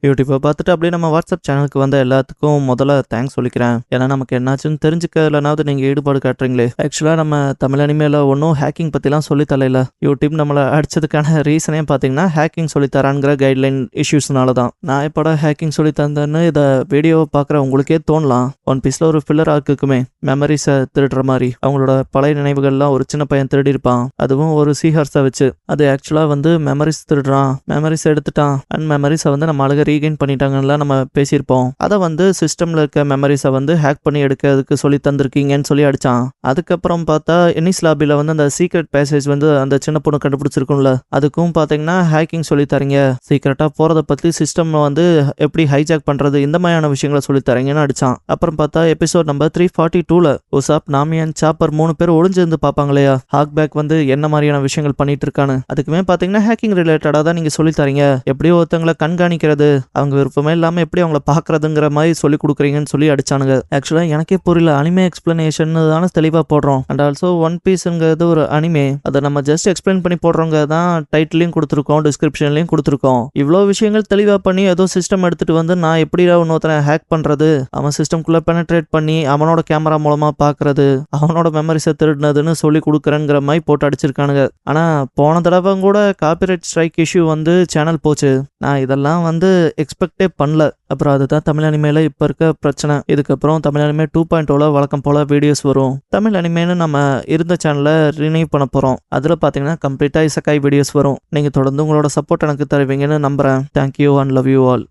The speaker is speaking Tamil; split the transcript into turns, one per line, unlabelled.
யூடியூப்பை பார்த்துட்டு அப்படியே நம்ம வாட்ஸ்அப் சேனலுக்கு வந்த எல்லாத்துக்கும் முதல்ல தேங்க்ஸ் சொல்லிக்கிறேன். ஏன்னா நமக்கு என்னாச்சுன்னு தெரிஞ்சுக்கலனாவது நீங்கள் ஈடுபாடு காட்டுறீங்களே. ஆக்சுவலாக நம்ம தமிழ் அனிமேல ஒன்றும் ஹேக்கிங் பற்றிலாம் சொல்லித்தரல. யூடியூப் நம்மளை அடிச்சதுக்கான ரீசனே பார்த்தீங்கன்னா ஹேக்கிங் சொல்லித்தரான்ங்கிற கைட்லைன் இஷ்யூஸ்னால தான். நான் எப்போட ஹேக்கிங் சொல்லி தந்தேன்னு இதை வீடியோவை பார்க்குற உங்களுக்கே தோணலாம். ஒன் பீஸில் ஒரு ஃபில்லர் ஆர்க்குக்குமே மெமரிஸை திருடுற மாதிரி அவங்களோட பழைய நினைவுகள்லாம் ஒரு சின்ன பையன் திருடி இருப்பான். அதுவும் ஒரு சீஹார்ஸை வச்சு. அது ஆக்சுவலாக வந்து மெமரிஸ் திருடுறான், மெமரிஸ் எடுத்துட்டான், அண்ட் மெமரிஸை வந்து நம்ம அழகாக ரீகெயின் பண்ணிட்டாங்கலாம் நம்ம பேசியிருப்போம். அதை வந்து சிஸ்டமில் இருக்க மெமரிஸை வந்து ஹேக் பண்ணி எடுக்கிறதுக்கு சொல்லி தந்திருக்கீங்கன்னு சொல்லி அடித்தான். அதுக்கப்புறம் பார்த்தா எனிஸ் லாபியில் வந்து அந்த சீக்ரெட் பேசேஜ் வந்து அந்த சின்ன பொண்ணு கண்டுபிடிச்சிருக்கும்ல, அதுக்கும் பார்த்தீங்கன்னா ஹேக்கிங் சொல்லி தரீங்க, சீக்ரெட்டாக போகிறத பற்றி சிஸ்டம் வந்து எப்படி ஹைஜாக் பண்ணுறது, இந்த மாதிரியான விஷயங்களை சொல்லி தரீங்கன்னு அடித்தான். அப்புறம் பார்த்தா எபிசோட் நம்பர் 342ல் உசாப், நாமி அண்ட் சாப்பர் 3 பேர் ஒளிஞ்சிருந்து பார்ப்பாங்க இல்லையா, ஹாக் பேக் வந்து என்ன மாதிரியான விஷயங்கள் பண்ணிட்டு இருக்கான்னு. அதுக்குமே பார்த்தீங்கன்னா ஹேக்கிங் ரிலேட்டடாக தான் நீங்கள் சொல்லி தரீங்க. எப்படி ஒருத்தங்களை கண்காணிக்கிறது, அவங்க விருப்பமே இல்லாமல் எப்படி அவங்கள பார்க்கறதுங்கிற மாதிரி சொல்லி கொடுக்குறீங்கன்னு சொல்லி அடிச்சானுங்க. ஆக்சுவலாக எனக்கே புரியல, அனிமே எக்ஸ்பிளனேஷன் தானே தெளிவாக போடுறோம். அண்ட் ஆல்சோ ஒன் பீஸ்ங்கிறது ஒரு அனிமே, அதை நம்ம ஜஸ்ட் எக்ஸ்பிளைன் பண்ணி போடுறவங்க தான் டைட்டிலையும் கொடுத்துருக்கோம், டிஸ்கிரிப்ஷன்லையும் கொடுத்துருக்கோம். இவ்வளோ விஷயங்கள் தெளிவாக பண்ணி ஏதோ சிஸ்டம் எடுத்துட்டு வந்து நான் எப்படிடா இன்னொருத்தனை ஹேக் பண்ணுறது, அவன் சிஸ்டம்குள்ளே பெனட்ரேட் பண்ணி அவனோட கேமரா மூலமாக பார்க்கறது, அவனோட மெமரிஸை திருடுனதுன்னு சொல்லி கொடுக்குறேங்கிற மாதிரி போட்டு அடிச்சிருக்கானுங்க. ஆனால் போன தடவை கூட காப்பிரைட் ஸ்ட்ரைக் இஷ்யூ வந்து சேனல் போச்சு. நான் இதெல்லாம் வந்து எக்ஸ்பெக்டே பண்ணல. அப்புறம் அதுதான் தமிழ் அனிமேல இப்போ இருக்க பிரச்சனை. இதுக்கப்புறம் தமிழ் அனிமே 2.0 வழக்கம் போல் வீடியோஸ் வரும். தமிழ் அனிமேன்னு நம்ம இருந்த சேனலை ரினியூ பண்ண போகிறோம். அதில் பார்த்தீங்கன்னா கம்ப்ளீட்டாக இசக்காய் வீடியோஸ் வரும். நீங்கள் தொடர்ந்து உங்களோட சப்போர்ட் எனக்கு தருவீங்கன்னு நம்புகிறேன். Thank you and love you all.